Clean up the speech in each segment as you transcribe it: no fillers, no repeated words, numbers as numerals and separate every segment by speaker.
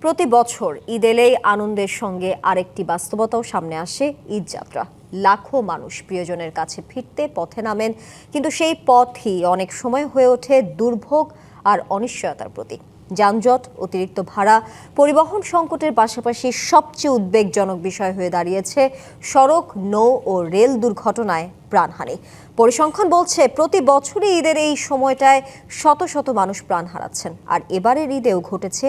Speaker 1: প্রতি বছর ঈদ এলেই আনন্দের সঙ্গে আরেকটি বাস্তবতাও সামনে আসে, ঈদ যাত্রা। লাখো মানুষ প্রিয়জনের কাছে ফিরতে পথে নামেন, কিন্তু সেই পথই অনেক সময় হয়ে ওঠে দুর্ভোগ আর অনিশ্চয়তার প্রতীক। যানজট, অতিরিক্ত ভাড়া, পরিবহন সংকটের পাশাপাশি সবচেয়ে উদ্বেগজনক বিষয় হয়ে দাঁড়িয়েছে সড়ক, নৌ ও রেল দুর্ঘটনায় প্রাণহানি। পরিসংখ্যান বলছে প্রতি বছরই ঈদের এই সময়টায় শত শত মানুষ প্রাণ হারাচ্ছেন। আর এবারের ঈদেও ঘটেছে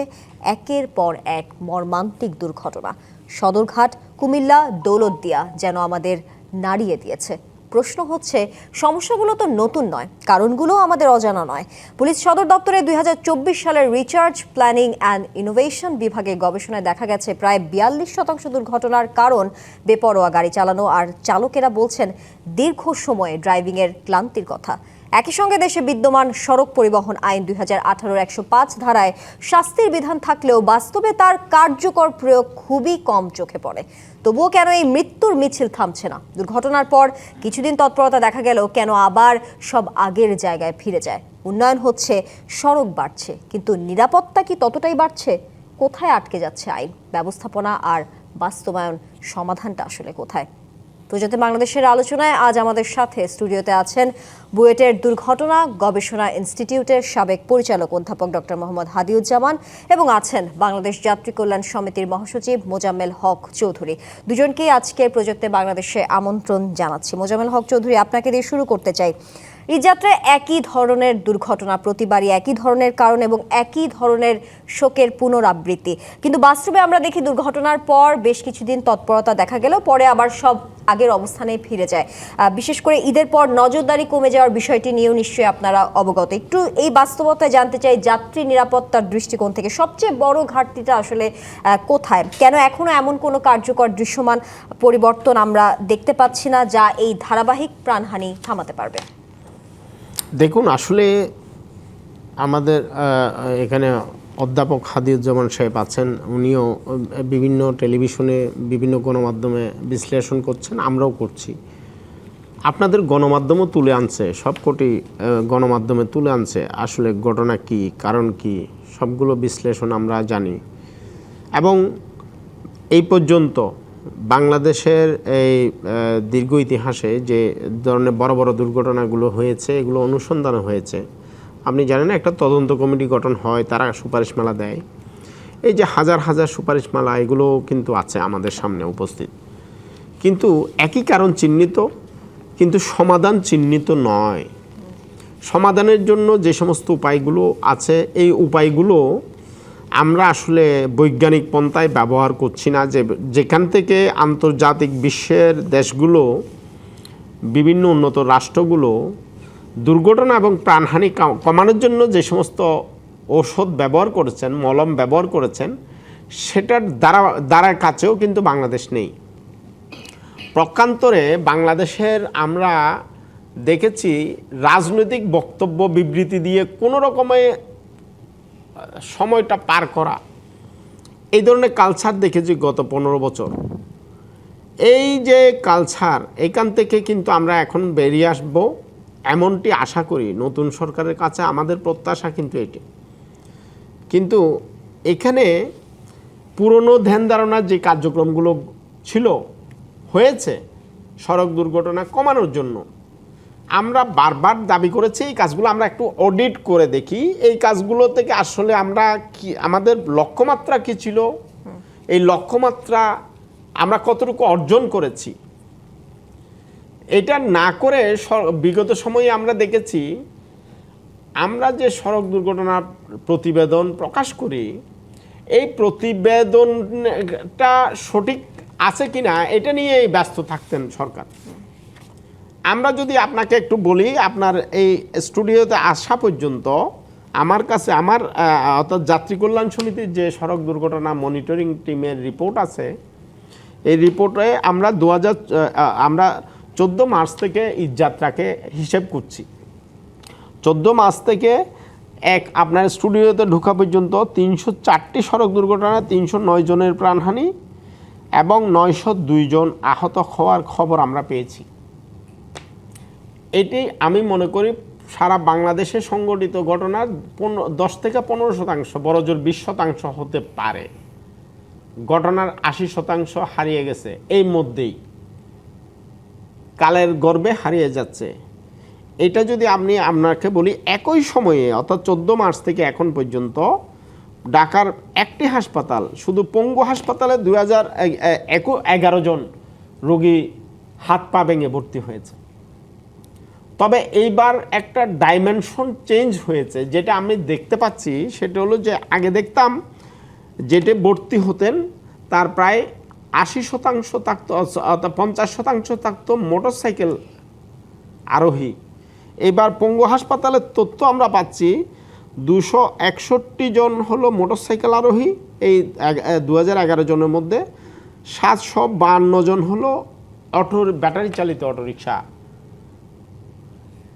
Speaker 1: একের পর এক মর্মান্তিক দুর্ঘটনা। সদরঘাট, কুমিল্লা, দৌলতদিয়া যেন আমাদের নাড়িয়ে দিয়েছে। প্রশ্ন হচ্ছে, সমস্যাগুলো তো নতুন নয়, কারণগুলো আমাদের অজানা নয়। পুলিশ সদর দপ্তরে 2024 সালের রিসার্চ, প্ল্যানিং অ্যান্ড ইনোভেশন বিভাগের গবেষণায় দেখা গেছে প্রায় 42% দুর্ঘটনার কারণ বেপরোয়া গাড়ি চালানো, আর চালকেরা বলছেন দীর্ঘ সময়ে ড্রাইভিংয়ের ক্লান্তির কথা। একই সঙ্গে দেশে বিদ্যমান সড়ক পরিবহন আইন 2018-এর 105 ধারায় শাস্তির বিধান থাকলেও বাস্তবে তার কার্যকর প্রয়োগ খুবই কম চোখে পড়ে। তবুও কেন এই মৃত্যুর মিছিল থামছে না? দুর্ঘটনার পর কিছুদিন তৎপরতা দেখা গেল, কেন আবার সব আগের জায়গায় ফিরে যায়? উন্নয়ন হচ্ছে, সড়ক বাড়ছে, কিন্তু নিরাপত্তা কি ততটাই বাড়ছে? কোথায় আটকে যাচ্ছে আইন, ব্যবস্থাপনা আর বাস্তবায়ন? সমাধানটা আসলে কোথায়? প্রজাতি বাংলাদেশের আলোচনায় আজ আমাদের সাথে স্টুডিওতে আছেন বুয়েটের দুর্ঘটনা গবেষণা ইনস্টিটিউটের সাবেক পরিচালক অধ্যাপক ডক্টর মোহাম্মদ হাদিউজ্জামান এবং আছেন বাংলাদেশ যাত্রী কল্যাণ সমিতির মহাসচিব মোজাম্মেল হক চৌধুরী। দুজনকেই আজকে প্রজাতি বাংলাদেশে আমন্ত্রণ জানাচ্ছি। মোজাম্মেল হক চৌধুরী, আপনাকে দিয়ে শুরু করতে চাই। ঈদযাত্রায় একই ধরনের দুর্ঘটনা, প্রতিবারই একই ধরনের কারণ এবং একই ধরনের শোকের পুনরাবৃত্তি, কিন্তু বাস্তবে আমরা দেখি দুর্ঘটনার পর বেশ কিছুদিন তৎপরতা দেখা গেল, পরে আবার সব আগের অবস্থানে ফিরে যায়। বিশেষ করে ঈদের পর নজরদারি কমে যাওয়ার বিষয়টি নিয়েও নিশ্চয়ই আপনারা অবগত। একটু এই বাস্তবতায় জানতে চাই, যাত্রী নিরাপত্তার দৃষ্টিকোণ থেকে সবচেয়ে বড় ঘাটতিটা আসলে কোথায়? কেন এখনো এমন কোনো কার্যকর দৃশ্যমান পরিবর্তন আমরা দেখতে পাচ্ছি না যা এই ধারাবাহিক প্রাণহানি থামাতে পারবে?
Speaker 2: দেখুন, আসলে আমাদের এখানে অধ্যাপক হাদিউজ্জামান সাহেব আছেন, উনিও বিভিন্ন টেলিভিশনে বিভিন্ন গণমাধ্যমে বিশ্লেষণ করছেন, আমরাও করছি। আপনাদের গণমাধ্যমও তুলে আনছে, সবকটি গণমাধ্যমে তুলে আনছে আসলে ঘটনা কি, কারণ কি, সবগুলো বিশ্লেষণ আমরা জানি। এবং এই পর্যন্ত বাংলাদেশের এই দীর্ঘ ইতিহাসে যে ধরনের বড় বড় দুর্ঘটনাগুলো হয়েছে, এগুলো অনুসন্ধান হয়েছে। আপনি জানেন, একটা তদন্ত কমিটি গঠন হয়, তারা সুপারিশমালা দেয়। এই যে হাজার হাজার সুপারিশমালা, এগুলো কিন্তু আছে আমাদের সামনে উপস্থিত, কিন্তু একই কারণ চিহ্নিত, কিন্তু সমাধান চিহ্নিত নয়। সমাধানের জন্য যে সমস্ত উপায়গুলো আছে, এই উপায়গুলো আমরা আসলে বৈজ্ঞানিক পন্থায় ব্যবহার করছি না। যেখান থেকে আন্তর্জাতিক বিশ্বের দেশগুলো, বিভিন্ন উন্নত রাষ্ট্রগুলো দুর্ঘটনা এবং প্রাণহানি কমানোর জন্য যে সমস্ত ঔষধ ব্যবহার করেছেন, মলম ব্যবহার করেছেন, সেটার দ্বারা কাছেও কিন্তু বাংলাদেশ নেই। প্রকান্তরে বাংলাদেশের আমরা দেখেছি রাজনৈতিক বক্তব্য বিবৃতি দিয়ে কোনো রকমে সময়টা পার করা, এই ধরনের কালচার দেখেছি গত 15 বছর। এই যে কালচার, এখান থেকে কিন্তু আমরা এখন বেরিয়ে আসব এমনটি আশা করি। নতুন সরকারের কাছে আমাদের প্রত্যাশা কিন্তু এটি। কিন্তু এখানে পুরনো ধ্যান ধারণার যে কার্যক্রমগুলো ছিল, হয়েছে সড়ক দুর্ঘটনা কমানোর জন্য, আমরা বারবার দাবি করেছি এই কাজগুলো আমরা একটু অডিট করে দেখি, এই কাজগুলো থেকে আসলে আমরা কি, আমাদের লক্ষ্যমাত্রা কি ছিল, এই লক্ষ্যমাত্রা আমরা কতটুকু অর্জন করেছি। এটা না করে বিগত সময়ে আমরা দেখেছি, আমরা যে সড়ক দুর্ঘটনার প্রতিবেদন প্রকাশ করি, এই প্রতিবেদনটা সঠিক আছে কিনা এটা নিয়ে ব্যস্ত থাকতেন সরকার। আমরা যদি আপনাকে একটু বলি, আপনার এই স্টুডিওতে আসা পর্যন্ত আমার কাছে অর্থাৎ যাত্রী কল্যাণ সমিতির যে সড়ক দুর্ঘটনা মনিটরিং টিমের রিপোর্ট আছে, এই রিপোর্টে আমরা 14 মার্চ থেকে ঈদযাত্রাকে হিসেব করছি। 14 মার্চ থেকে আপনার স্টুডিওতে ঢোকা পর্যন্ত 304টি সড়ক দুর্ঘটনা, 309 জনের প্রাণহানি এবং 902 জন আহত হওয়ার খবর আমরা পেয়েছি। এটি আমি মনে করি সারা বাংলাদেশে সংঘটিত ঘটনার 10 থেকে 15%, বড়জোর 20% হতে পারে। ঘটনার 80% হারিয়ে গেছে, এই মধ্যেই কালের গর্ভে হারিয়ে যাচ্ছে। এটা যদি আপনাকে বলি, একই সময়ে অর্থাৎ 14 মার্চ থেকে এখন পর্যন্ত ঢাকার একটি হাসপাতাল, শুধু পঙ্গু হাসপাতালে 2011 জন রোগী হাত পা ভেঙে ভর্তি হয়েছে। তবে এইবার একটা ডাইমেনশন চেঞ্জ হয়েছে, যেটা আমি দেখতে পাচ্ছি সেটা হলো যে আগে দেখতাম যেটা ভর্তি হতেন তার প্রায় 80% থাকতো, 50% থাকতো মোটরসাইকেল আরোহী। এবার পঙ্গু হাসপাতালের তথ্য আমরা পাচ্ছি 261 জন হলো মোটরসাইকেল আরোহী এই 2011 জনের মধ্যে, 752 জন হলো ব্যাটারি চালিত অটোরিকশা।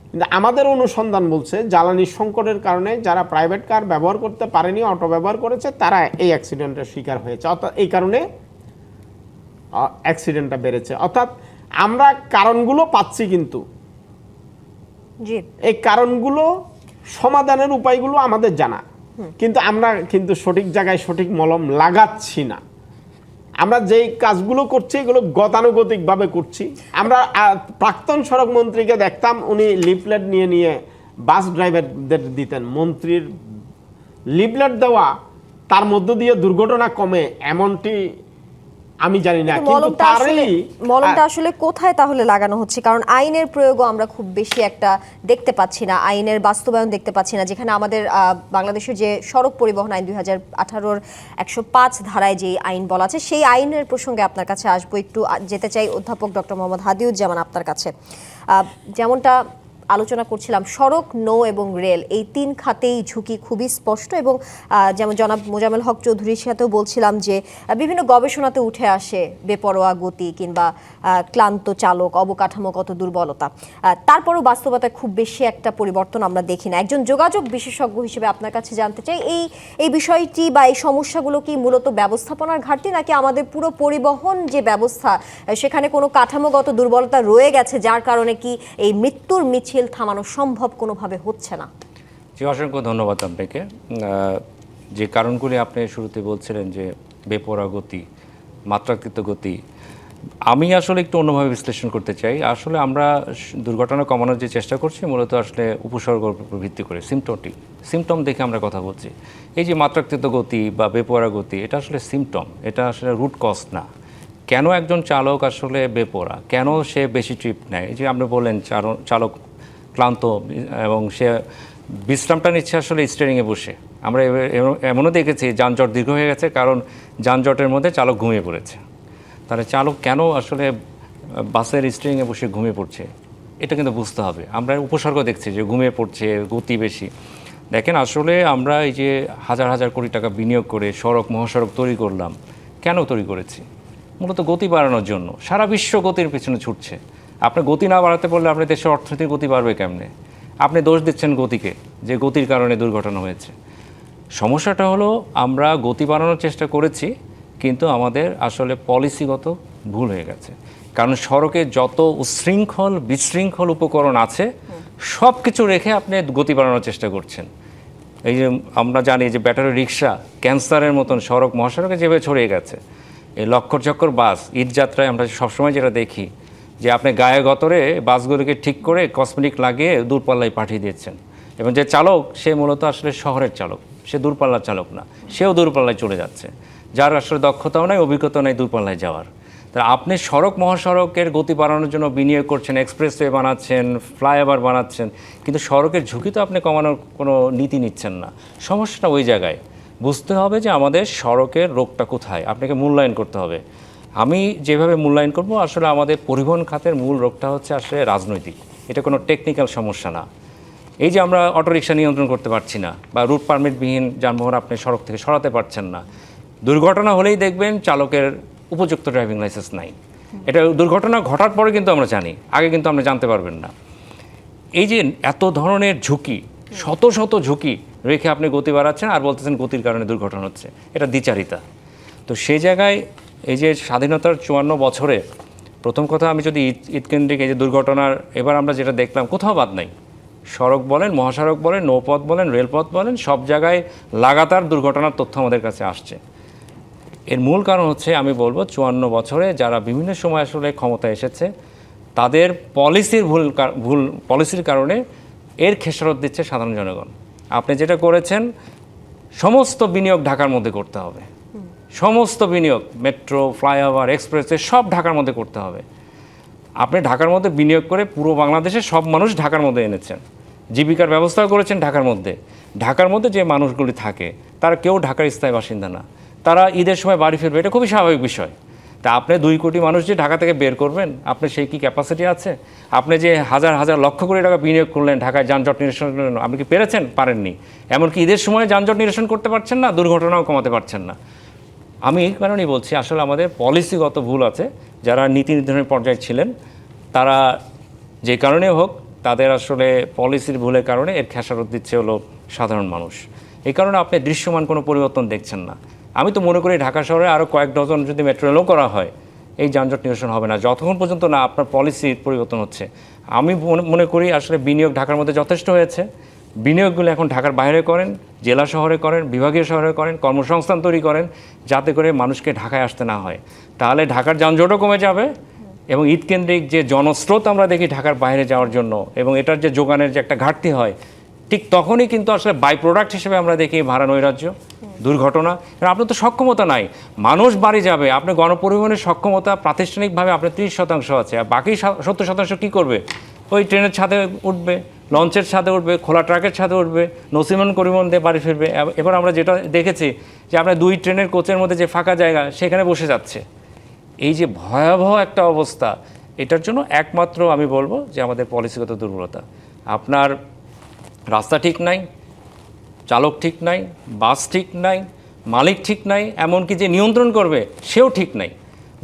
Speaker 2: কিন্তু আমাদের অনুসন্ধান বলছে জ্বালানি সংকটের কারণে যারা প্রাইভেট কার ব্যবহার করতে পারেনি, অটো ব্যবহার করেছে, তারা এই অ্যাক্সিডেন্টের শিকার হয়েছে। অর্থাৎ এই কারণে অ্যাক্সিডেন্টটা বেড়েছে। অর্থাৎ আমরা কারণগুলো পাচ্ছি, কিন্তু
Speaker 1: জি,
Speaker 2: এই কারণগুলো সমাধানের উপায়গুলো আমাদের জানা, কিন্তু আমরা সঠিক জায়গায় সঠিক মলম লাগাচ্ছি না। আমরা যেই কাজগুলো করছি এগুলো গতানুগতিকভাবে করছি। আমরা প্রাক্তন সড়ক মন্ত্রীকে দেখতাম, উনি লিফলেট নিয়ে নিয়ে বাস ড্রাইভারদের দিতেন। মন্ত্রীর লিফলেট দেওয়া তার মধ্য দিয়ে দুর্ঘটনা কমে এমনটি আমি জানি না, কিন্তু
Speaker 1: মলমটা আসলে কোথায় তাহলে লাগানো হচ্ছে? কারণ আইনের প্রয়োগও আমরা খুব বেশি একটা দেখতে পাচ্ছি না, আইনের বাস্তবায়ন দেখতে পাচ্ছি না। যেখানে আমাদের বাংলাদেশের যে সড়ক পরিবহন আইন 2018-র 105 ধারায় যে আইন বলা আছে, সেই আইনের প্রসঙ্গে আপনার কাছে আসবো। একটু যেতে চাই অধ্যাপক ডক্টর মোহাম্মদ হাদিউজ্জামান আপনার কাছে। যেমনটা আলোচনা করছিলাম, সড়ক, নৌ এবং রেল, এই 3 খাতেই ঝুঁকি খুবই স্পষ্ট। এবং যেমন জনাব মোজাম্মেল হক চৌধুরীর সাথেও বলছিলাম যে বিভিন্ন গবেষণাতে উঠে আসে বেপরোয়া গতি কিংবা ক্লান্ত চালক, অবকাঠামোগত দুর্বলতা। তারপরও বাস্তবতায় খুব বেশি একটা পরিবর্তন আমরা দেখি না। একজন যোগাযোগ বিশেষজ্ঞ হিসেবে আপনার কাছে জানতে চাই, এই বিষয়টি বা এই সমস্যাগুলো কি মূলত ব্যবস্থাপনার ঘাটতি, নাকি আমাদের পুরো পরিবহন যে ব্যবস্থা সেখানে কোনো কাঠামোগত দুর্বলতা রয়ে গেছে, যার কারণে কি এই মৃত্যুর মিছিল থামানো সম্ভব কোনোভাবে হচ্ছে না?
Speaker 3: জি, অসংখ্য ধন্যবাদ আপনাকে। যে কারণগুলি আপনি শুরুতে বলছিলেন যে বেপরোয়া গতি, মাত্রাকৃত গতি, আমি আসলে একটু অন্যভাবে বিশ্লেষণ করতে চাই। আসলে আমরা দুর্ঘটনা কমানোর যে চেষ্টা করছি মূলত আসলে উপসর্গের উপর ভিত্তি করে, সিমটম দেখে আমরা কথা বলছি। এই যে মাত্রাকৃত গতি বা বেপরোয়া গতি, এটা আসলে সিমটম, এটা আসলে রুট কজ না। কেন একজন চালক আসলে বেপরোয়া, কেন সে বেশি ট্রিপ নেয়? এই যে আপনি বললেন চালক ক্লান্ত এবং সে বিশ্রামটা নিচ্ছে আসলে স্টিয়ারিংয়ে বসে। আমরা এমনও দেখেছি যানজট দীর্ঘ হয়ে গেছে, কারণ যানজটের মধ্যে চালক ঘুমিয়ে পড়েছে। তাহলে চালক কেন আসলে বাসের স্টিয়ারিংয়ে বসে ঘুমিয়ে পড়ছে, এটা কিন্তু বুঝতে হবে। আমরা উপসর্গ দেখছি যে ঘুমিয়ে পড়ছে, গতি বেশি। দেখেন, আসলে আমরা এই যে হাজার হাজার কোটি টাকা বিনিয়োগ করে সড়ক, মহাসড়ক তৈরি করলাম, কেন তৈরি করেছি? মূলত গতি বাড়ানোর জন্য। সারা বিশ্ব গতির পিছনে ছুটছে। আপনি গতি না বাড়াতে পারলে আপনার দেশের অর্থনীতির গতি বাড়বে কেমনে? আপনি দোষ দিচ্ছেন গতিকে, যে গতির কারণে দুর্ঘটনা হয়েছে। সমস্যাটা হলো আমরা গতি বাড়ানোর চেষ্টা করেছি, কিন্তু আমাদের আসলে পলিসিগত ভুল হয়ে গেছে। কারণ সড়কে যত উচ্ছৃঙ্খল বিশৃঙ্খল উপকরণ আছে সব কিছু রেখে আপনি গতি বাড়ানোর চেষ্টা করছেন। এই যে আমরা জানি যে ব্যাটারি রিক্সা ক্যান্সারের মতন সড়ক, মহাসড়কে যেভাবে ছড়িয়ে গেছে, এই লক্কর চক্কর বাস, ঈদ যাত্রায় আমরা সবসময় যেটা দেখি যে আপনি গায়ে গতরে বাসগুলিকে ঠিক করে কসমেটিক লাগিয়ে দূরপাল্লায় পাঠিয়ে দিচ্ছেন, এবং যে চালক সে মূলত আসলে শহরের চালক, সে দূরপাল্লার চালক না, সেও দূরপাল্লায় চলে যাচ্ছে, যার আসলে দক্ষতাও নাই, অভিজ্ঞতা নেই দূরপাল্লায় যাওয়ার। তা আপনি সড়ক মহাসড়কের গতি বাড়ানোর জন্য বিনিয়োগ করছেন, এক্সপ্রেসওয়ে বানাচ্ছেন, ফ্লাইওভার বানাচ্ছেন, কিন্তু সড়কের ঝুঁকি তো আপনি কমানোর কোনো নীতি নিচ্ছেন না। সমস্যাটা ওই জায়গায়। বুঝতে হবে যে আমাদের সড়কের রোগটা কোথায়, আপনাকে মূল্যায়ন করতে হবে। আমি যেভাবে মূল্যায়ন করব, আসলে আমাদের পরিবহন খাতের মূল রোগটা হচ্ছে আসলে রাজনৈতিক, এটা কোনো টেকনিক্যাল সমস্যা না। এই যে আমরা অটোরিকশা নিয়ন্ত্রণ করতে পারছি না, বা রুট পারমিটবিহীন যানবাহন আপনি সড়ক থেকে সরাতে পারছেন না, দুর্ঘটনা হলেই দেখবেন চালকের উপযুক্ত ড্রাইভিং লাইসেন্স নাই। এটা দুর্ঘটনা ঘটার পরে কিন্তু আমরা জানি, আগে কিন্তু আমরা জানতে পারবেন না। এই যে এত ধরনের ঝুঁকি, শত শত ঝুঁকি রেখে আপনি গতি বাড়াচ্ছেন আর বলতেছেন গতির কারণে দুর্ঘটনা হচ্ছে, এটা দ্বিচারিতা। তো সেই জায়গায় এই যে স্বাধীনতার 54 বছরে প্রথম কথা, আমি যদি ঈদ কেন্দ্রিক এই যে দুর্ঘটনার এবার আমরা যেটা দেখলাম, কোথাও বাদ নাই। সড়ক বলেন, মহাসড়ক বলেন, নৌপথ বলেন, রেলপথ বলেন, সব জায়গায় লাগাতার দুর্ঘটনার তথ্য আমাদের কাছে আসছে। এর মূল কারণ হচ্ছে আমি বলবো 54 বছরে যারা বিভিন্ন সময় আসলে ক্ষমতায় এসেছে তাদের ভুল পলিসির কারণে এর খেসারত দিচ্ছে সাধারণ জনগণ। আপনি যেটা করেছেন সমস্ত বিনিয়োগ ঢাকার মধ্যে করতে হবে, সমস্ত বিনিয়োগ মেট্রো, ফ্লাইওভার, এক্সপ্রেসওয়ে সব ঢাকার মধ্যে করতে হবে। আপনি ঢাকার মধ্যে বিনিয়োগ করে পুরো বাংলাদেশের সব মানুষ ঢাকার মধ্যে এনেছেন, জীবিকার ব্যবস্থাও করেছেন ঢাকার মধ্যে। ঢাকার মধ্যে যে মানুষগুলি থাকে তারা কেউ ঢাকার স্থায়ী বাসিন্দা না, তারা ঈদের সময় বাড়ি ফিরবে, এটা খুবই স্বাভাবিক বিষয়। তা আপনি 2 কোটি মানুষ যে ঢাকা থেকে বের করবেন, আপনার সেই কি ক্যাপাসিটি আছে? আপনি যে হাজার হাজার লক্ষ কোটি টাকা বিনিয়োগ করলেন ঢাকায় যানজট নিরসনের জন্য, আপনি কি পেরেছেন? পারেননি। এমনকি ঈদের সময় যানজট নিরসন করতে পারছেন না, দুর্ঘটনাও কমাতে পারছেন না। আমি এই কারণেই বলছি আসলে আমাদের পলিসিগত ভুল আছে। যারা নীতি নির্ধারণের পর্যায়ে ছিলেন তারা যে কারণে হোক তাদের আসলে পলিসির ভুলের কারণে এর খেসারত দিচ্ছে হলো সাধারণ মানুষ। এই কারণে আপনি দৃশ্যমান কোনো পরিবর্তন দেখছেন না। আমি তো মনে করি ঢাকা শহরে আরও কয়েক ডজন যদি মেট্রো রেলও করা হয় এই যানজট নিরসন হবে না যতক্ষণ পর্যন্ত না আপনার পলিসির পরিবর্তন হচ্ছে। আমি মনে করি আসলে বিনিয়োগ ঢাকার মধ্যে যথেষ্ট হয়েছে, বিনিয়োগগুলো এখন ঢাকার বাইরে করেন, জেলা শহরে করেন, বিভাগীয় শহরে করেন, কর্মসংস্থান তৈরি করেন, যাতে করে মানুষকে ঢাকায় আসতে না হয়। তাহলে ঢাকার যানজটও কমে যাবে এবং ঈদকেন্দ্রিক যে জনস্রোত আমরা দেখি ঢাকার বাইরে যাওয়ার জন্য এবং এটার যে যোগানের যে একটা ঘাটতি হয়, ঠিক তখনই কিন্তু আসলে বাই প্রোডাক্ট হিসেবে আমরা দেখি ভাড়া নৈরাজ্য, দুর্ঘটনা। আপনার তো সক্ষমতা নাই, মানুষ বাড়ি যাবে, আপনার গণপরিবহনের সক্ষমতা প্রাতিষ্ঠানিকভাবে আপনার 30% আছে, আর বাকি 70% কী করবে? ওই ট্রেনের ছাদে উঠবে, লঞ্চের ছাদে উঠবে, খোলা ট্রাকের ছাদে উঠবে, নসিমন করিমন দিয়ে বাড়ি ফিরবে। এবার আমরা যেটা দেখেছি যে আপনার 2 ট্রেনের কোচের মধ্যে যে ফাঁকা জায়গা সেখানে বসে যাচ্ছে। এই যে ভয়াবহ একটা অবস্থা, এটার জন্য একমাত্র আমি বলবো যে আমাদের পলিসিগত দুর্বলতা। আপনার রাস্তা ঠিক নাই, চালক ঠিক নাই, বাস ঠিক নাই, মালিক ঠিক নাই, এমনকি যে নিয়ন্ত্রণ করবে সেও ঠিক নাই।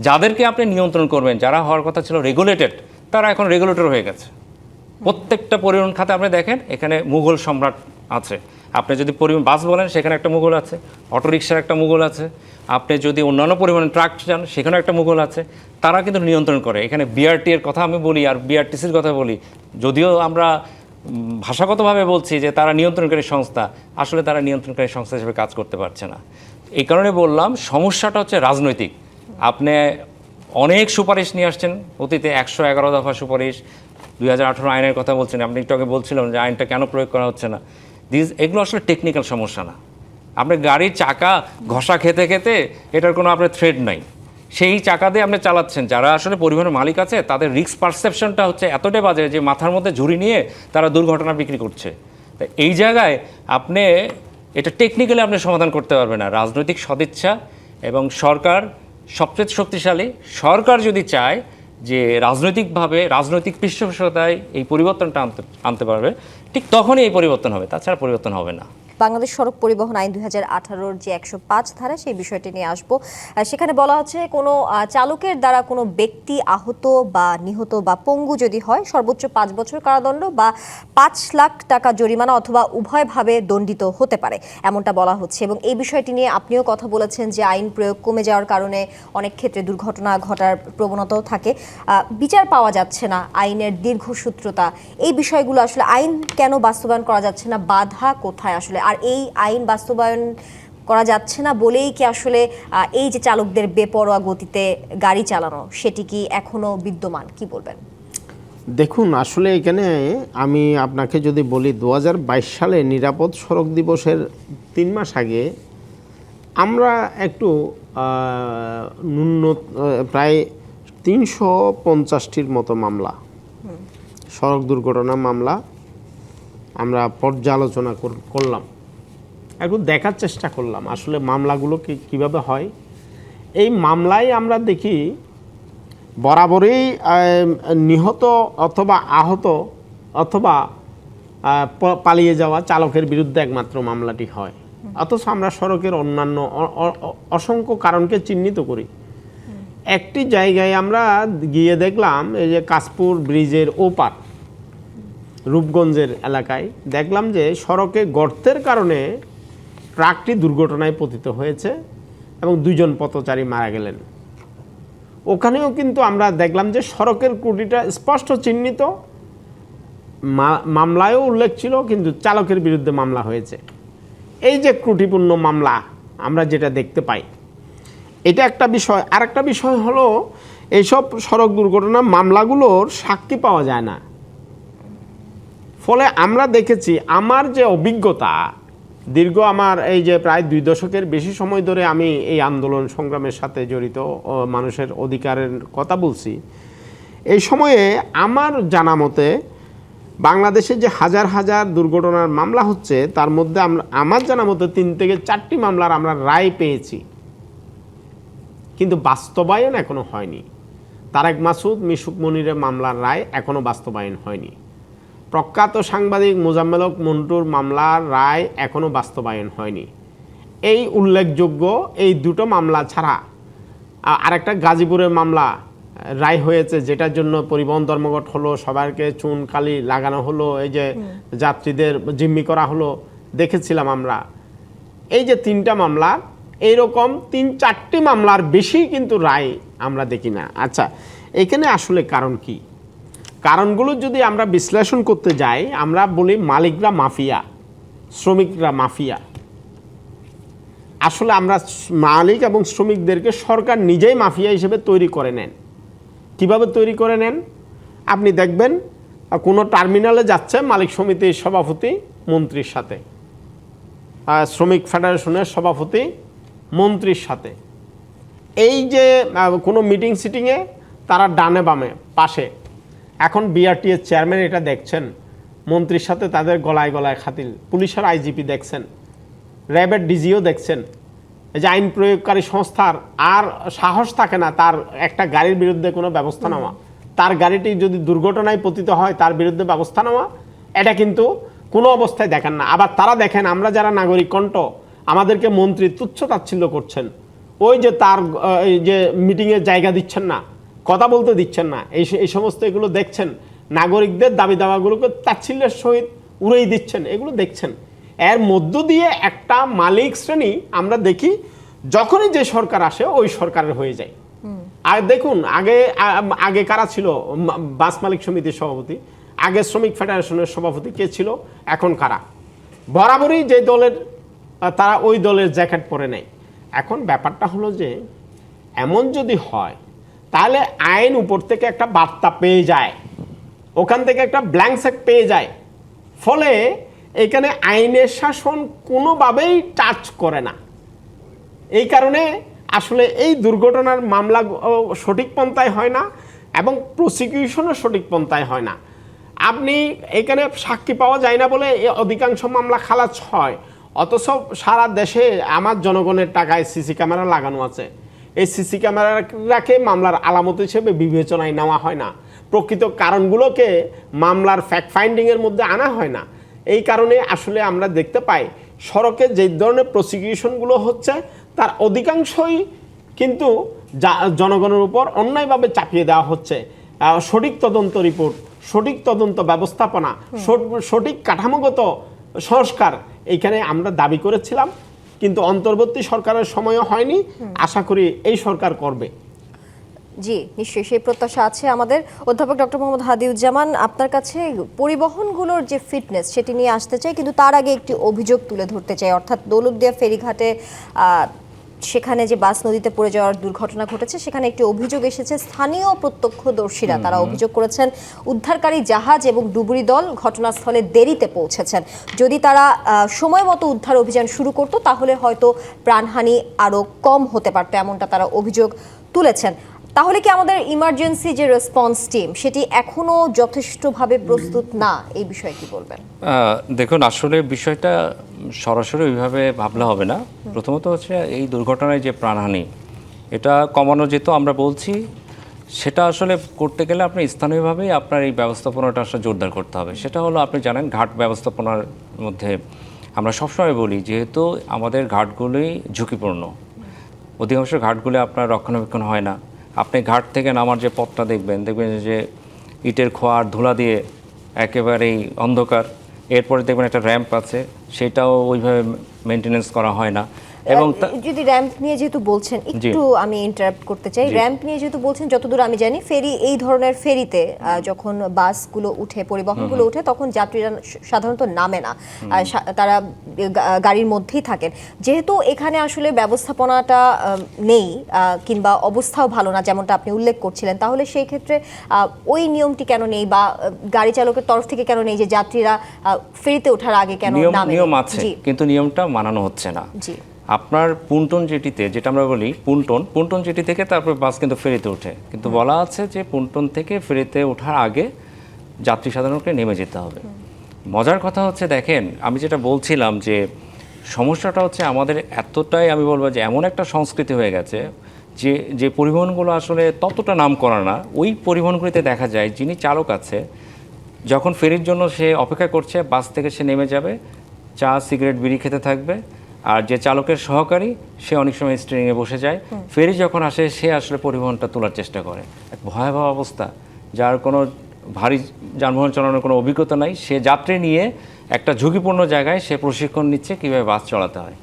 Speaker 3: যাদেরকে আপনি নিয়ন্ত্রণ করবেন, যারা হওয়ার কথা ছিল রেগুলেটেড, তারা এখন রেগুলেটর হয়ে গেছে। প্রত্যেকটা পরিবহন খাতে আপনি দেখেন এখানে মুঘল সম্রাট আছে। আপনি যদি পরিবহন বাস বলেন সেখানে একটা মুঘল আছে, অটোরিকশার একটা মুঘল আছে, আপনি যদি অন্যান্য পরিবহনের ট্রাক যান সেখানেও একটা মুঘল আছে। তারা কিন্তু নিয়ন্ত্রণ করে। এখানে বিআরটি এর কথা আমি বলি আর বিআরটিসির কথা বলি, যদিও আমরা ভাষাগতভাবে বলছি যে তারা নিয়ন্ত্রণকারী সংস্থা, আসলে তারা নিয়ন্ত্রণকারী সংস্থা হিসেবে কাজ করতে পারছে না। এই কারণে বললাম সমস্যাটা হচ্ছে রাজনৈতিক। আপনি অনেক সুপারিশ নিয়ে আসছেন, অতীতে 111 দফা সুপারিশ, 2018 আইনের কথা বলছেন, আপনি একটু আগে বলছিলেন যে আইনটা কেন প্রয়োগ করা হচ্ছে না। এগুলো আসলে টেকনিক্যাল সমস্যা না। আপনার গাড়ির চাকা ঘষা খেতে খেতে এটার কোনো আপনার থ্রেড নাই, সেই চাকা দিয়ে আপনি চালাচ্ছেন। যারা আসলে পরিবহনের মালিক আছে তাদের রিস্ক পারসেপশনটা হচ্ছে এতটাই বাজে যে মাথার মধ্যে ঝুড়ি নিয়ে তারা দুর্ঘটনা বিক্রি করছে। তাই এই জায়গায় আপনি এটা টেকনিক্যালি আপনি সমাধান করতে পারবেন না। রাজনৈতিক সদিচ্ছা এবং সরকার সবচেয়ে শক্তিশালী, সরকার যদি চায় যে রাজনৈতিকভাবে রাজনৈতিক পৃষ্ঠপোষকতায় এই পরিবর্তনটা আনতে পারবে, ঠিক তখনই এই পরিবর্তন হবে, তাছাড়া পরিবর্তন হবে না।
Speaker 1: বাংলাদেশ সড়ক পরিবহন আইন 2018-র যে 105 ধারা সেই বিষয়টি নিয়ে আসবো। সেখানে বলা হচ্ছে কোনো চালকের দ্বারা কোনো ব্যক্তি আহত বা নিহত বা পঙ্গু যদি হয় সর্বোচ্চ 5 বছর কারাদণ্ড বা 5 লাখ টাকা জরিমানা অথবা উভয়ভাবে দণ্ডিত হতে পারে, এমনটা বলা হচ্ছে। এবং এই বিষয়টি নিয়ে আপনিও কথা বলেছেন যে আইন প্রয়োগ কমে যাওয়ার কারণে অনেক ক্ষেত্রে দুর্ঘটনা ঘটার প্রবণতাও থাকে, বিচার পাওয়া যাচ্ছে না, আইনের দীর্ঘসূত্রতা, এই বিষয়গুলো আসলে আইন কেন বাস্তবায়ন করা যাচ্ছে না, বাধা কোথায় আসলে? আর এই আইন বাস্তবায়ন করা যাচ্ছে না বলেই কি আসলে এই যে চালকদের বেপরোয়া গতিতে গাড়ি চালানো সেটি কি এখনো বিদ্যমান, কি বলবেন?
Speaker 2: দেখুন, আসলে এখানে আমি আপনাকে যদি বলি 2022 সালে নিরাপদ সড়ক দিবসের 3 মাস আগে আমরা একটু প্রায় 350টির মতো মামলা, সড়ক দুর্ঘটনা মামলা আমরা পর্যালোচনা করলাম, একটু দেখার চেষ্টা করলাম আসলে মামলাগুলো কীভাবে হয়। এই মামলায় আমরা দেখি বরাবরই নিহত অথবা আহত অথবা পালিয়ে যাওয়া চালকের বিরুদ্ধে একমাত্র মামলাটি হয়। অথচ আমরা সড়কের অন্যান্য অসংখ্য কারণকে চিহ্নিত করি। একটি জায়গায় আমরা গিয়ে দেখলাম এই যে কাশপুর ব্রিজের ওপার রূপগঞ্জের এলাকায় দেখলাম যে সড়কে গর্তের কারণে ট্রাকটি দুর্ঘটনায় পতিত হয়েছে এবং 2 জন পথচারী মারা গেলেন। ওখানেও কিন্তু আমরা দেখলাম যে সড়কের ত্রুটিটা স্পষ্ট চিহ্নিত মামলায়ও উল্লেখ ছিল, কিন্তু চালকের বিরুদ্ধে মামলা হয়েছে। এই যে ত্রুটিপূর্ণ মামলা আমরা যেটা দেখতে পাই, এটা একটা বিষয়। আর একটা বিষয় হলো এইসব সড়ক দুর্ঘটনা মামলাগুলোর সাক্ষী পাওয়া যায় না। ফলে আমরা দেখেছি, আমার যে অভিজ্ঞতা দীর্ঘ, আমার এই যে প্রায় 2 দশকের বেশি সময় ধরে আমি এই আন্দোলন সংগ্রামের সাথে জড়িত, মানুষের অধিকারের কথা বলছি, এই সময়ে আমার জানা মতে বাংলাদেশে যে হাজার হাজার দুর্ঘটনার মামলা হচ্ছে, তার মধ্যে আমার জানা মতে 3 থেকে 4টি মামলার আমরা রায় পেয়েছি, কিন্তু বাস্তবায়ন এখনো হয়নি। তারেক মাসুদ, মিশুক মনিরের মামলার রায় এখনো বাস্তবায়ন হয়নি। প্রখ্যাত সাংবাদিক মোজাম্মেল হক মন্টুর মামলার রায় এখনো বাস্তবায়ন হয়নি। এই উল্লেখযোগ্য এই 2টো মামলা ছাড়া আরেকটা গাজীপুরের মামলা রায় হয়েছে, যেটার জন্য পরিবহন ধর্মঘট হলো, সবাইকে চুন কালি লাগানো হলো, এই যে যাত্রীদের জিম্মি করা হলো, দেখেছিলাম আমরা। এই যে 3টা মামলা, এইরকম 3-4টি মামলার বেশি কিন্তু রায় আমরা দেখি না। আচ্ছা, এখানে আসলে কারণ কি? কারণগুলো যদি আমরা বিশ্লেষণ করতে যাই, আমরা বলি মালিকরা মাফিয়া, শ্রমিকরা মাফিয়া। আসলে আমরা মালিক এবং শ্রমিকদেরকে সরকার নিজেই মাফিয়া হিসেবে তৈরি করে নেন। কিভাবে তৈরি করে নেন? আপনি দেখবেন, কোনো টার্মিনালে যাচ্ছে মালিক সমিতির সভাপতি মন্ত্রীর সাথে, শ্রমিক ফেডারেশনের সভাপতি মন্ত্রীর সাথে। এই যে কোনো মিটিং সিটিংয়ে তারা ডানে বামে পাশে। এখন বিআরটিএর চেয়ারম্যান এটা দেখছেন, মন্ত্রীর সাথে তাদের গলায় গলায় খাতিল। পুলিশের আইজিপি দেখছেন, র্যাবের ডিজিও দেখছেন। এই যে আইন প্রয়োগকারী সংস্থার আর সাহস থাকে না তার একটা গাড়ির বিরুদ্ধে কোনো ব্যবস্থা নেওয়া, তার গাড়িটি যদি দুর্ঘটনায় পতিত হয় তার বিরুদ্ধে ব্যবস্থা নেওয়া, এটা কিন্তু কোনো অবস্থায় দেখেন না। আবার তারা দেখেন, আমরা যারা নাগরিক কণ্ঠ, আমাদেরকে মন্ত্রী তুচ্ছ তাচ্ছিল্য করছেন। ওই যে তার এই যে মিটিংয়ের জায়গা দিচ্ছেন না, কথা বলতে দিচ্ছেন না, এই সমস্ত এগুলো দেখছেন। নাগরিকদের দাবি দাওয়াগুলোকে তাচ্ছিল্যের সহিত উড়েই দিচ্ছেন, এগুলো দেখছেন। এর মধ্য দিয়ে একটা মালিক শ্রেণী আমরা দেখি, যখনই যে সরকার আসে ওই সরকারের হয়ে যায়। আর দেখুন, আগে কারা ছিল বাস মালিক সমিতির সভাপতি, আগে শ্রমিক ফেডারেশনের সভাপতি কে ছিল, এখন কারা? বরাবরই যে দলের, তারা ওই দলের জ্যাকেট পরে নেয়। এখন ব্যাপারটা হলো যে, এমন যদি হয় তাহলে আইন উপর থেকে একটা বার্তা পেয়ে যায়, ওখান থেকে একটা ব্ল্যাঙ্ক চেক পেয়ে যায়। ফলে এখানে আইনের শাসন কোনোভাবেই টাচ করে না। এই কারণে আসলে এই দুর্ঘটনার মামলা সঠিক পন্থায় হয় না এবং প্রসিকিউশনও সঠিক পন্থায় হয় না। আপনি এখানে সাক্ষী পাওয়া যায় না বলে অধিকাংশ মামলা খালাস হয়, অথচ সারা দেশে আমার জনগণের টাকায় সিসি ক্যামেরা লাগানো আছে। এই সিসি ক্যামেরাকে মামলার আলামত হিসেবে বিবেচনায় নেওয়া হয় না, প্রকৃত কারণগুলোকে মামলার ফ্যাক্ট ফাইন্ডিংয়ের মধ্যে আনা হয় না। এই কারণে আসলে আমরা দেখতে পাই, সড়কে যে ধরনের প্রসিকিউশনগুলো হচ্ছে তার অধিকাংশই কিন্তু জনগণের উপর অন্যায়ভাবে চাপিয়ে দেওয়া হচ্ছে। সঠিক তদন্ত রিপোর্ট, সঠিক তদন্ত ব্যবস্থাপনা, সঠিক কাঠামোগত সংস্কার এইখানে আমরা দাবি করেছিলাম, কিন্তু অন্তর্বর্তী সরকারের সময়ও হয়নি। আশা করি এই সরকার করবে।
Speaker 1: জি, নিশ্চয়ই সেই প্রত্যাশা আছে আমাদের। অধ্যাপক ডক্টর মোহাম্মদ হাদিউজ্জামান, আপনার কাছে পরিবহনগুলোর যে ফিটনেস সেটি নিয়ে আসতে চাই, কিন্তু তার আগে একটি অভিযোগ তুলে ধরতে চাই। অর্থাৎ দৌলতদিয়া ফেরিঘাটে সেখানে যে বাস নদীতে পড়ে যাওয়ার দুর্ঘটনা ঘটেছে, সেখানে একটি অভিযোগ এসেছে। স্থানীয় প্রত্যক্ষদর্শীরা তারা অভিযোগ করেছেন, উদ্ধারকারী জাহাজ এবং ডুবুরি দল ঘটনাস্থলে দেরিতে পৌঁছেছেন। যদি তারা সময় মতো উদ্ধার অভিযান শুরু করত, তাহলে হয়তো প্রাণহানি আরও কম হতে পারত, এমনটা তারা অভিযোগ তুলেছেন। তাহলে কি আমাদের ইমার্জেন্সি যে রেসপন্স টিম সেটি এখনো যথেষ্টভাবে প্রস্তুত না? এই বিষয়ে কি বলবেন?
Speaker 3: দেখুন, আসলে বিষয়টা সরাসরি ওইভাবে ভাবলে হবে না। প্রথমত হচ্ছে, এই দুর্ঘটনায় যে প্রাণহানি, এটা কমানো যেত আমরা বলছি, সেটা আসলে করতে গেলে আপনি স্থানীয়ভাবেই আপনার এই ব্যবস্থাপনাটা আসলে জোরদার করতে হবে। সেটা হলো, আপনি জানেন, ঘাট ব্যবস্থাপনার মধ্যে আমরা সবসময় বলি, যেহেতু আমাদের ঘাটগুলোই ঝুঁকিপূর্ণ, অধিকাংশ ঘাটগুলো আপনার রক্ষণাবেক্ষণ হয় না। আপনি ঘাট থেকে নামার যে পথটা দেখবেন যে ইটের খোয়ার ধুলা দিয়ে একেবারেই অন্ধকার। এরপরে দেখবেন একটা র্যাম্প আছে, সেটাও ওইভাবে মেনটেনেন্স করা হয় না। এবং
Speaker 1: যদি র্যাম্প নিয়ে যেহেতু বলছেন, একটু আমি ইন্টারাপ্ট করতে চাই। র্যাম্প নিয়ে যেহেতু বলছেন, যতদূর আমি জানি ফেরি, এই ধরনের ফেরিতে যখন বাসগুলো উঠে, পরিবহনগুলো উঠে, তখন যাত্রীরা সাধারণত নামে না, তারা গাড়ির মধ্যেই থাকেন। যেহেতু এখানে আসলে ব্যবস্থাপনাটা নেই কিংবা অবস্থাও ভালো না, যেমনটা আপনি উল্লেখ করছিলেন, তাহলে সেই ক্ষেত্রে ওই নিয়মটি কেন নেই, বা গাড়ি চালকের তরফ থেকে কেন নেই যে যাত্রীরা ফেরিতে ওঠার আগে কেন নামে?
Speaker 3: নিয়ম আছে, কিন্তু নিয়মটা মানানো হচ্ছে না।
Speaker 1: জি।
Speaker 3: আপনার পুন্টন জেটিতে, যেটা আমরা বলি পুন্টন জেটি থেকে তারপর বাস কিন্তু ফেরিতে ওঠে, কিন্তু বলা আছে যে পুন্টন থেকে ফেরিতে ওঠার আগে যাত্রী সাধারণকে নেমে যেতে হবে। মজার কথা হচ্ছে, দেখেন আমি যেটা বলছিলাম যে সমস্যাটা হচ্ছে আমাদের এতটাই, আমি বলবো যে এমন একটা সংস্কৃতি হয়ে গেছে যে যে পরিবহনগুলো আসলে ততটা নাম করা না, ওই পরিবহনগুলিতে দেখা যায় যিনি চালক আছে, যখন ফেরির জন্য সে অপেক্ষা করছে, বাস থেকে সে নেমে যাবে, চা সিগারেট বিড়ি খেতে থাকবে, আর যে চালকের সহকারী সে অনেক সময় স্টিয়ারিংয়ে বসে যায়। ফেরি যখন আসে সে আসলে পরিবহনটা তোলার চেষ্টা করে। এক ভয়াবহ অবস্থা, যার কোনো ভারী যানবাহন চালানোর কোনো অভিজ্ঞতা নাই, সে যাত্রী নিয়ে একটা ঝুঁকিপূর্ণ জায়গায় সে প্রশিক্ষণ নিচ্ছে কীভাবে বাস চালাতে হয়।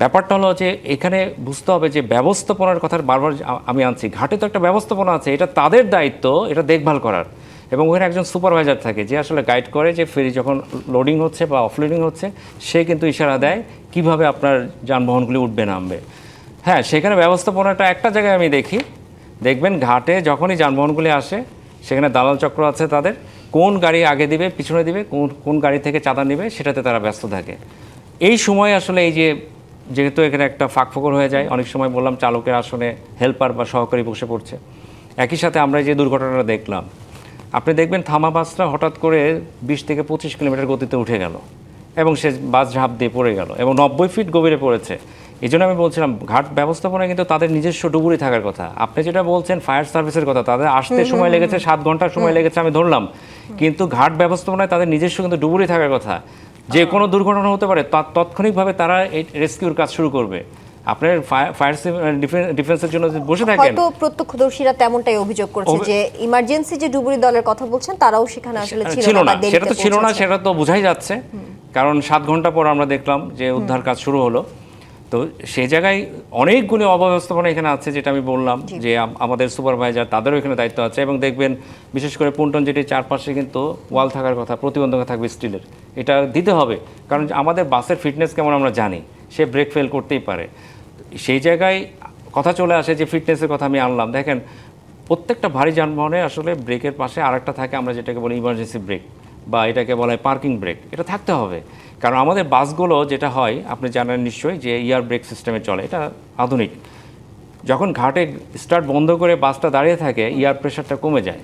Speaker 3: ব্যাপারটা হলো যে এখানে বুঝতে হবে যে ব্যবস্থাপনার কথা বারবার আমি আনছি, ঘাটে তো একটা ব্যবস্থাপনা আছে, এটা তাদের দায়িত্ব এটা দেখভাল করার, এবং ওখানে একজন সুপারভাইজার থাকে যে আসলে গাইড করে যে ফেরি যখন লোডিং হচ্ছে বা অফলোডিং হচ্ছে, সে কিন্তু ইশারা দেয় কিভাবে আপনার যানবাহনগুলি উঠবে নামবে। হ্যাঁ, সেখানে ব্যবস্থাপনাটা একটা জায়গায় আমি দেখি, দেখবেন ঘাটে যখনই যানবাহনগুলি আসে সেখানে দালাল চক্র আছে, তাদের কোন গাড়ি আগে দিবে পিছনে দিবে, কোন গাড়ি থেকে চাঁদা নেবে সেটাতে তারা ব্যস্ত থাকে। এই সময় আসলে এই যে যেহেতু এখানে একটা ফাঁকফোকর হয়ে যায়, অনেক সময় বললাম চালকের আসনে হেল্পার বা সহকারী বসে পড়ছে। একই সাথে আমরা যে দুর্ঘটনাটা দেখলাম, আপনি দেখবেন থামা বাসটা হঠাৎ করে 20 থেকে 25 কিলোমিটার গতিতে উঠে গেল এবং সে বাস ঝাঁপ দিয়ে পড়ে গেল এবং 90 ফিট গভীরে পড়েছে। এই জন্য আমি বলছিলাম ঘাট ব্যবস্থাপনায় কিন্তু তাদের নিজস্ব ডুবুরি থাকার কথা। আপনি যেটা বলছেন ফায়ার সার্ভিসের কথা, তাদের আসতে সময় লেগেছে 7 ঘন্টা সময় লেগেছে আমি ধরলাম, কিন্তু ঘাট ব্যবস্থাপনায় তাদের নিজস্ব কিন্তু ডুবুরি থাকার কথা। যে কোনো দুর্ঘটনা হতে পারে, তাৎক্ষণিকভাবে তারা এই রেস্কিউর কাজ শুরু করবে। আপনার ফায়ার ডিফেন্সের জন্য বসে থাকেন,
Speaker 1: হয়তো প্রত্যক্ষদর্শীরা তেমনটাই অভিযোগ করছে যে ইমার্জেন্সি যে ডুবুরি দলের কথা বলছেন তারাও সেখানে আসলে ছিল না।
Speaker 3: সেটা তো ছিল না, সেটা তো বোঝাই যাচ্ছে, কারণ 7 ঘন্টা পর আমরা দেখলাম যে উদ্ধার কাজ শুরু হলো। তো সেই জায়গায় অনেকগুলো অব্যবস্থাপনা এখানে আছে, যেটা আমি বললাম যে আমাদের সুপারভাইজার তাদেরও এখানে দায়িত্ব আছে। এবং দেখবেন বিশেষ করে পুন্টন জেটির চারপাশে কিন্তু ওয়াল থাকার কথা, প্রতিবন্ধক থাকবে স্টিলের, এটা দিতে হবে, কারণ আমাদের বাসের ফিটনেস কেমন আমরা জানি, সে ব্রেক ফেল করতেই পারে। সেই জায়গায় কথা চলে আসে যে ফিটনেসের কথা আমি আনলাম। দেখেন প্রত্যেকটা ভারী যানবাহনে আসলে ব্রেকের পাশে আরেকটা থাকে, আমরা যেটাকে বলি ইমার্জেন্সি ব্রেক বা এটাকে বলা হয় পার্কিং ব্রেক, এটা থাকতে হবে। কারণ আমাদের বাসগুলো যেটা হয় আপনি জানেন নিশ্চয়ই যে ইয়ার ব্রেক সিস্টেমে চলে, এটা আধুনিক। যখন ঘাটে স্টার্ট বন্ধ করে বাসটা দাঁড়িয়ে থাকে, ইয়ার প্রেশারটা কমে যায়।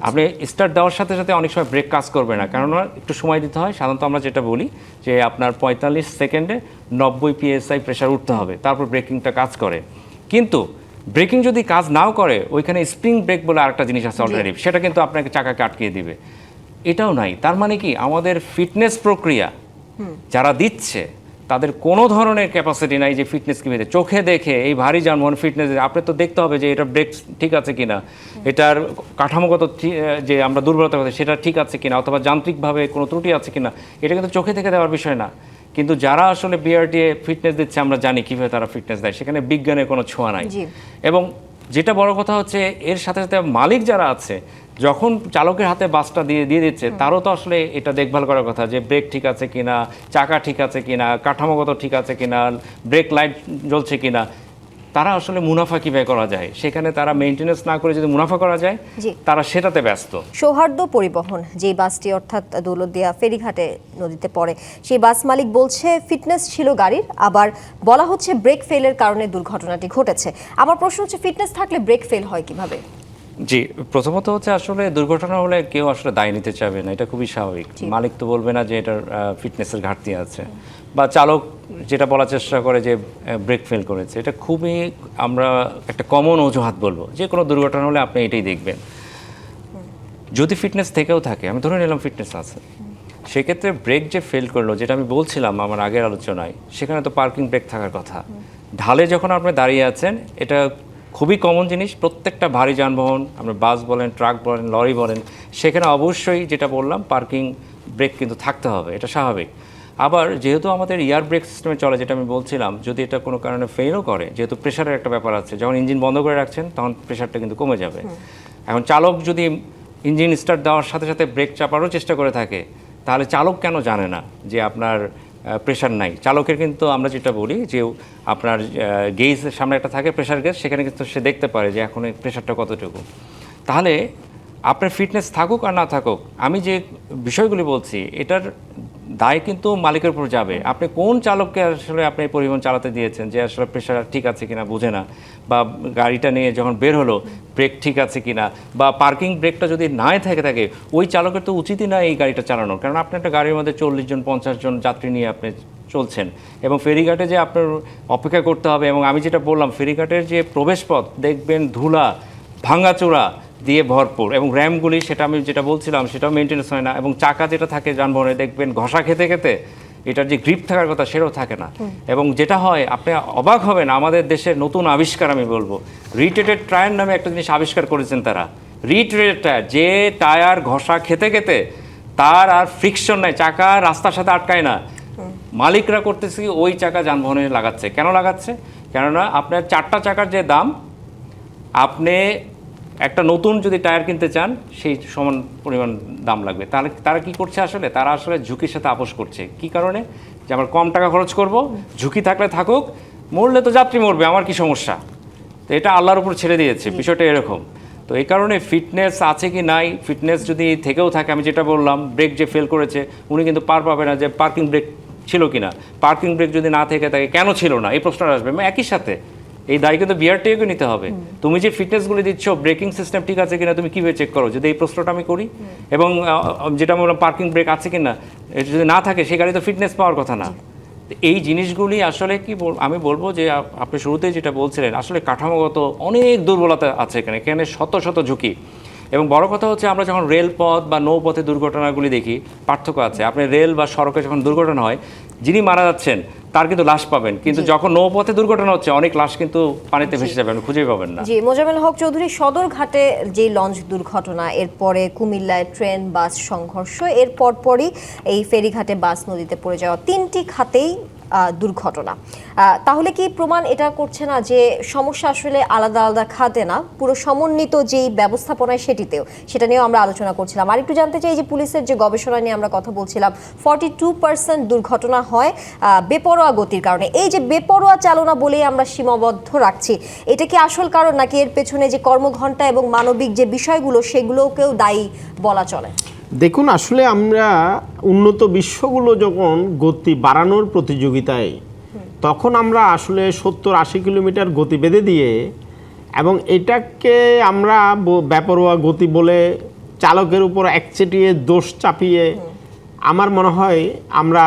Speaker 3: আপনি স্টার্ট দেওয়ার সাথে সাথে অনেক সময় ব্রেক কাজ করবে না, কারণ একটু সময় দিতে হয়। সাধারণত আমরা যেটা বলি যে আপনার 45 সেকেন্ডে 90 PSI প্রেশার উঠতে হবে, তারপর ব্রেকিংটা কাজ করে। কিন্তু ব্রেকিং যদি কাজ নাও করে, ওইখানে স্প্রিং ব্রেক বলে আরেকটা জিনিস আছে অলরেডি, সেটা কিন্তু আপনাকে চাকাকে আটকিয়ে দিবে। এটাও নাই। তার মানে কি আমাদের ফিটনেস প্রক্রিয়া যারা দিচ্ছে তাদের কোনো ধরনের ক্যাপাসিটি নাই যে ফিটনেস কীভাবে চোখে দেখে এই ভারী যানবাহন ফিটনেস আপনি তো দেখতে হবে যে এটা ব্রেক ঠিক আছে কিনা, এটার কাঠামোগত যে আমরা দুর্বলতা কথা সেটা ঠিক আছে কিনা, অথবা যান্ত্রিকভাবে কোনো ত্রুটি আছে কিনা, এটা কিন্তু চোখে থেকে দেওয়ার বিষয় না। কিন্তু যারা আসলে বিআরটিএ ফিটনেস দিচ্ছে আমরা জানি কীভাবে তারা ফিটনেস দেয়, সেখানে বিজ্ঞানের কোনো ছোঁয়া নাই। এবং যেটা বড় কথা হচ্ছে এর সাথে সাথে মালিক যারা আছে, যখন চালকের হাতে বাসটা দিয়ে দিচ্ছে, তারও তো আসলে এটা দেখভাল করার কথা যে ব্রেক ঠিক আছে কিনা, চাকা ঠিক আছে কিনা, কাঠামোগত ঠিক আছে কিনা, ব্রেক লাইট জ্বলছে কিনা। তারা আসলে মুনাফা কিভাবে করা যায়, সেখানে তারা মেইনটেনেন্স না করে যদি মুনাফা করা যায়, তারা সেটাতে ব্যস্ত।
Speaker 1: সৌহার্দ্য পরিবহন যে বাসটি অর্থাৎ দৌলতদিয়া ফেরিঘাটে নদীতে পড়ে, সেই বাস মালিক বলছে ফিটনেস ছিল গাড়ির, আবার বলা হচ্ছে ব্রেক ফেলের কারণে দুর্ঘটনাটি ঘটেছে। আমার প্রশ্ন হচ্ছে ফিটনেস থাকলে ব্রেক ফেল হয় কিভাবে?
Speaker 3: জি, প্রথমত হচ্ছে আসলে দুর্ঘটনা হলে কেউ আসলে দায় নিতে চাবে না, এটা খুবই স্বাভাবিক। মালিক তো বলবে না যে এটার ফিটনেসের ঘাটতি আছে, বা চালক যেটা বলার চেষ্টা করে যে ব্রেক ফেল করেছে, এটা খুবই আমরা একটা কমন অজুহাত বলবো। যে কোনো দুর্ঘটনা হলে আপনি এটাই দেখবেন। যদি ফিটনেস থেকেও থাকে, আমি ধরে নিলাম ফিটনেস আছে, সেক্ষেত্রে ব্রেক যে ফেল করলো, যেটা আমি বলছিলাম আমার আগের আলোচনায়, সেখানে তো পার্কিং ব্রেক থাকার কথা। ঢালে যখন আপনি দাঁড়িয়ে আছেন, এটা খুবই কমন জিনিস। প্রত্যেকটা ভারী যানবাহন, আমরা বাস বলেন, ট্রাক বলেন, লরি বলেন, সেখানে অবশ্যই যেটা বললাম পার্কিং ব্রেক কিন্তু থাকতে হবে, এটা স্বাভাবিক। আবার যেহেতু আমাদের এয়ার ব্রেক সিস্টেমে চলে, যেটা আমি বলছিলাম, যদি এটা কোনো কারণে ফেলও করে, যেহেতু প্রেশারের একটা ব্যাপার আছে, যখন ইঞ্জিন বন্ধ করে রাখছেন তখন প্রেশারটা কিন্তু কমে যাবে। এখন চালক যদি ইঞ্জিন স্টার্ট দেওয়ার সাথে সাথে ব্রেক চাপারও চেষ্টা করে থাকে, তাহলে চালক কেন জানে না যে আপনার প্রেশার নাই? চালকের কিন্তু আমরা যেটা বলি যে আপনার গেজ সামনে একটা থাকে, প্রেশার গেজ, সেখানে কিন্তু সে দেখতে পারে যে এখন প্রেশারটা কতটুকু। তাহলে আপনার ফিটনেস থাকুক আর না থাকুক, আমি যে বিষয়গুলি বলছি এটার দায় কিন্তু মালিকের উপর যাবে। আপনি কোন চালককে আসলে আপনি পরিবহন চালাতে দিয়েছেন যে আসলে প্রেশার ঠিক আছে কিনা বোঝে না, বা গাড়িটা নিয়ে যখন বের হলো ব্রেক ঠিক আছে কিনা, বা পার্কিং ব্রেকটা যদি নাই থাকে ওই চালকের তো উচিতই না এই গাড়িটা চালানোর। কারণ আপনি একটা গাড়ির মধ্যে 40 জন 50 জন যাত্রী নিয়ে আপনি চলছেন, এবং ফেরিঘাটে যে আপনার অপেক্ষা করতে হবে, এবং আমি যেটা বললাম ফেরিঘাটের যে প্রবেশপথ দেখবেন ধুলা ভাঙাচোরা দিয়ে ভরপুর, এবং র্যামগুলি সেটা আমি যেটা বলছিলাম সেটাও মেনটেন্যান্স হয় না, এবং চাকা যেটা থাকে যানবাহনে দেখবেন ঘষা খেতে খেতে এটার যে গ্রিপ থাকার কথা সেটাও থাকে না। এবং যেটা হয় আপনি অবাক হবেন, আমাদের দেশের নতুন আবিষ্কার আমি বলবো, রিটেটেড টায়ার নামে একটা জিনিস আবিষ্কার করেছেন তারা। রিটেটেড টায়ার, যে টায়ার ঘষা খেতে খেতে তার আর ফ্রিকশন নাই, চাকা রাস্তার সাথে আটকায় না, মালিকরা করতেছে কি ওই চাকা যানবাহনে লাগাচ্ছে। কেন লাগাচ্ছে? কেননা আপনার 4টা চাকার যে দাম, আপনি একটা নতুন যদি টায়ার কিনতে চান সেই সমান পরিমাণ দাম লাগবে। তাহলে তারা কি করছে আসলে? তারা আসলে ঝুঁকির সাথে আপোষ করছে। কি কারণে? যে আমার কম টাকা খরচ করব, ঝুঁকি থাকলে থাকুক, মরলে তো যাত্রী মরবে, আমার কি সমস্যা? তো এটা আল্লাহর উপর ছেড়ে দিয়েছে, বিষয়টা এরকম। তো এই কারণে ফিটনেস আছে কি নাই, ফিটনেস যদি থেকেও থাকে, আমি যেটা বললাম ব্রেক যে ফেল করেছে উনি কিন্তু পার পাবে না যে পার্কিং ব্রেক ছিল কিনা, পার্কিং ব্রেক যদি না থেকে থাকে কেন ছিল না, এই প্রশ্নটা আসবে। একই সাথে এই দায় কিন্তু বিআরটিএকে নিতে হবে। তুমি যে ফিটনেসগুলি দিচ্ছ, ব্রেকিং সিস্টেম ঠিক আছে কিনা তুমি কীভাবে চেক করো? যদি এই প্রশ্নটা আমি করি, এবং যেটা আমি বললাম পার্কিং ব্রেক আছে কিনা, এটা যদি না থাকে সেই গাড়ি তো ফিটনেস পাওয়ার কথা না। এই জিনিসগুলি আসলে কি আমি বলবো যে আপনি শুরুতেই যেটা বলছিলেন, আসলে কাঠামোগত অনেক দুর্বলতা আছে এখানে শত শত ঝুঁকি। এবং বড় কথা হচ্ছে আমরা যখন রেলপথ বা নৌপথে দুর্ঘটনাগুলি দেখি, পার্থক্য আছে। আপনি রেল বা সড়কে যখন দুর্ঘটনা হয়, যিনি মারা যাচ্ছেন তার কিন্তু লাশ পাবেন, কিন্তু যখন নৌপথে দুর্ঘটনা হচ্ছে অনেক লাশ কিন্তু পানিতে ভেসে যাবেন, খুঁজেই পাবেন না।
Speaker 1: জি, মোজাম্মেল হক চৌধুরী, সদরঘাটে যে লঞ্চ দুর্ঘটনা, এরপরে কুমিল্লায় ট্রেন বাস সংঘর্ষ, এর পরপরই এই ফেরিঘাটে বাস নদীতে পড়ে যাওয়া, 3টি খাতেই দুর্ঘটনা। তাহলে কি প্রমাণ এটা করছে না যে সমস্যা আসলে আলাদা আলাদা খাতে না, পুরো সমন্বিত যেই ব্যবস্থাপনায় সেটিতেও? সেটা নিয়েও আমরা আলোচনা করছিলাম। আর একটু জানতে চাই যে পুলিশের যে গবেষণা নিয়ে আমরা কথা বলছিলাম, 42% দুর্ঘটনা হয় বেপরোয়া গতির কারণে। এই যে বেপরোয়া চালনা বলেই আমরা সীমাবদ্ধ রাখছি, এটা কি আসল কারণ, নাকি এর পেছনে যে কর্মঘণ্টা এবং মানবিক যে বিষয়গুলো সেগুলোকেও দায়ী বলা চলে?
Speaker 2: দেখুন, আসলে আমরা উন্নত বিশ্বগুলো যখন গতি বাড়ানোর প্রতিযোগিতায়, তখন আমরা আসলে 70-80 কিলোমিটার গতি বেঁধে দিয়ে, এবং এটাকে আমরা বেপরোয়া গতি বলে চালকের উপর একচেটিয়ে দোষ চাপিয়ে, আমার মনে হয় আমরা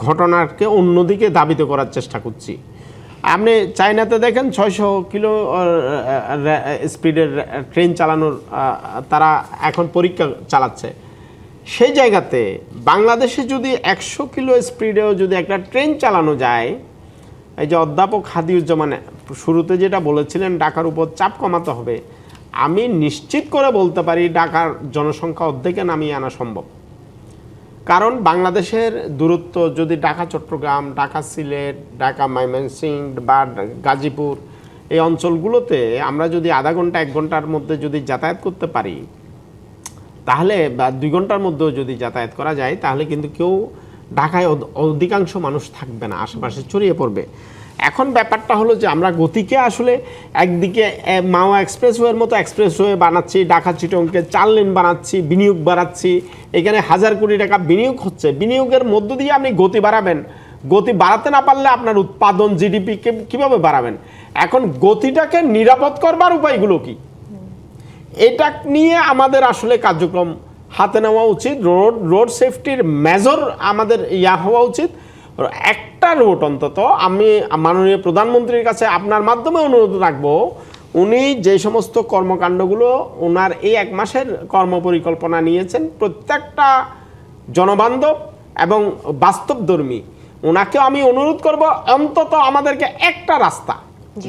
Speaker 2: ঘটনাকে অন্যদিকে ধাবিত করার চেষ্টা করছি। আপনি চায়নাতে দেখেন 600 কিলো স্পিডের ট্রেন চালানোর তারা এখন পরীক্ষা চালাচ্ছে। সেই জায়গাতে বাংলাদেশে যদি 100 কিলো স্পিডেও যদি একটা ট্রেন চালানো যায়, এই যে অধ্যাপক হাদিউজ্জামান শুরুতে যেটা বলেছিলেন ঢাকার উপর চাপ কমাতে হবে, আমি নিশ্চিত করে বলতে পারি ঢাকার জনসংখ্যা অর্ধেকে নামিয়ে আনা সম্ভব। কারণ বাংলাদেশের দূরত্ব যদি ঢাকা চট্টগ্রাম, ঢাকা সিলেট, ঢাকা ময়মনসিংহ বা গাজীপুর, এই অঞ্চলগুলোতে আমরা যদি আধা ঘন্টা 1 ঘন্টার মধ্যে যদি যাতায়াত করতে পারি, তাহলে বা 2 ঘন্টার মধ্যেও যদি যাতায়াত করা যায়, তাহলে কিন্তু কেউ ঢাকায় অধিকাংশ মানুষ থাকবে না, আশেপাশে ছড়িয়ে পড়বে। এখন ব্যাপারটা হলো যে আমরা গতিকে আসলে একদিকে মাওয়া এক্সপ্রেসওয়ের মতো এক্সপ্রেসওয়ে বানাচ্ছি, ঢাকা চিটংকে 4 লেন বানাচ্ছি, বিনিয়োগ বাড়াচ্ছি, এখানে 1000 কোটি টাকা বিনিয়োগ হচ্ছে। বিনিয়োগের মধ্য দিয়ে আপনি গতি বাড়াবেন, গতি বাড়াতে না পারলে আপনার উৎপাদন জিডিপিকে কীভাবে বাড়াবেন? এখন গতিটাকে নিরাপদ করবার উপায়গুলো কি, এটা নিয়ে আমাদের আসলে কার্যক্রম হাতে নেওয়া উচিত। রোড সেফটির মেজর আমাদের হওয়া উচিত। একটা রোড অন্তত আমি মাননীয় প্রধানমন্ত্রীর কাছে আপনার মাধ্যমে অনুরোধ রাখবো, উনি যে সমস্ত কর্মকাণ্ডগুলো ওনার এই 1 মাসের কর্মপরিকল্পনা নিয়েছেন, প্রত্যেকটা জনবান্ধব এবং বাস্তবধর্মী, ওনাকে আমি অনুরোধ করব অন্তত আমাদেরকে একটা রাস্তা,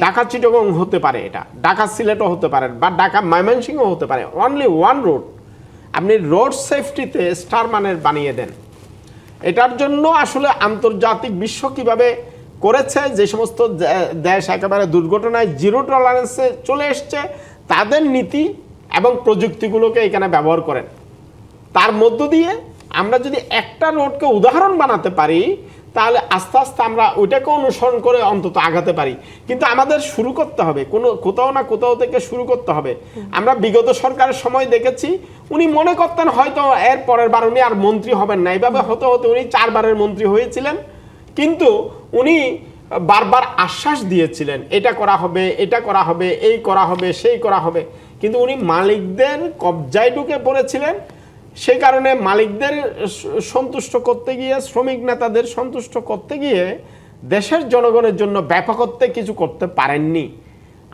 Speaker 2: ঢাকা চিটাগং হতে পারে, এটা ঢাকা সিলেটও হতে পারে, বা ঢাকা ময়মনসিংহ হতে পারে, অনলি 1 রোড আপনি রোড সেফটিতে স্টার মানের বানিয়ে দেন। এটার জন্য আসলে আন্তর্জাতিক বিশ্ব কিভাবে করেছে, যে সমস্ত দেশ একেবারে দুর্ঘটনায় জিরো টলারেন্সে চলে এসছে, তাদের নীতি এবং প্রযুক্তিগুলোকে এখানে ব্যবহার করেন। তার মধ্য দিয়ে আমরা যদি একটা রোডকে উদাহরণ বানাতে পারি, তাহলে আস্তে আস্তে আমরা ওইটাকে অনুসরণ করে অন্তত আগাতে পারি। কিন্তু আমাদের শুরু করতে হবে, কোথাও না কোথাও থেকে শুরু করতে হবে। আমরা বিগত সরকারের সময় দেখেছি, উনি মনে করতেন হয়তো এর পরের বার উনি আর মন্ত্রী হবেন না, এইভাবে হতে হতে উনি 4 বারের মন্ত্রী হয়েছিলেন। কিন্তু উনি বারবার আশ্বাস দিয়েছিলেন এটা করা হবে, এটা করা হবে, এই করা হবে, সেই করা হবে। কিন্তু উনি মালিকদের কবজায় ঢুকে পড়েছিলেন। সেই কারণে মালিকদের সন্তুষ্ট করতে গিয়ে, শ্রমিক নেতাদের সন্তুষ্ট করতে গিয়ে দেশের জনগণের জন্য ব্যাপকত্বে কিছু করতে পারেননি।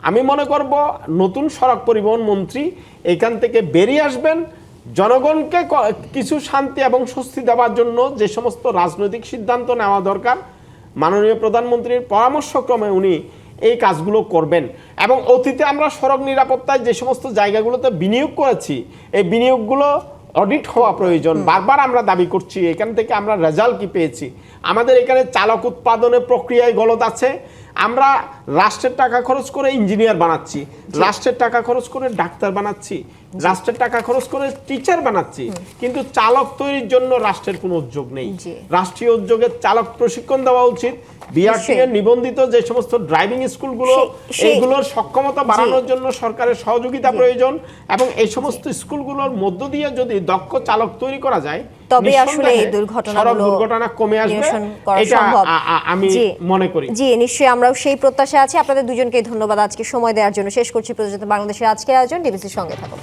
Speaker 2: আমি মনে করব নতুন সড়ক পরিবহন মন্ত্রী এখান থেকে বেরিয়ে আসবেন, জনগণকে কিছু শান্তি এবং স্বস্তি দেওয়ার জন্য যে সমস্ত রাজনৈতিক সিদ্ধান্ত নেওয়া দরকার, মাননীয় প্রধানমন্ত্রীর পরামর্শক্রমে উনি এই কাজগুলো করবেন। এবং অতীতে আমরা সড়ক নিরাপত্তায় যে সমস্ত জায়গাগুলোতে বিনিয়োগ করেছি, এই বিনিয়োগগুলো অডিট হওয়া প্রয়োজন। বারবার আমরা দাবি করছি, এখান থেকে আমরা রেজাল্ট কি পেয়েছি। আমাদের এখানে চালক উৎপাদনের প্রক্রিয়ায় গলদ আছে। আমরা রাষ্ট্রের টাকা খরচ করে ইঞ্জিনিয়ার বানাচ্ছি, রাষ্ট্রের টাকা খরচ করে ডাক্তার বানাচ্ছি, রাষ্ট্রের টাকা খরচ করে টিচার বানাচ্ছি, কিন্তু চালক তৈরির জন্য রাষ্ট্রের কোনো উদ্যোগ নেই। রাষ্ট্রীয় উদ্যোগে চালক প্রশিক্ষণ দেওয়া উচিত। বিআরটি এর নিবন্ধিত যে সমস্ত ড্রাইভিং স্কুলগুলো, এইগুলোর সক্ষমতা বাড়ানোর জন্য সরকারের সহযোগিতা প্রয়োজন। এবং এই সমস্ত স্কুলগুলোর মধ্য দিয়ে যদি দক্ষ চালক তৈরি করা যায়,
Speaker 1: তবে আসলে এই দুর্ঘটনা
Speaker 2: কমে আসবে, এটা আমি মনে করি।
Speaker 1: জি, নিশ্চয়ই আমরাও সেই প্রত্যাশা আছে। আপনাদের দুজনকে ধন্যবাদ আজকে সময় দেওয়ার জন্য। শেষ করছি প্রতিদিন বাংলাদেশের আজকের আয়োজন। ডিবিসির সঙ্গে থাকুন।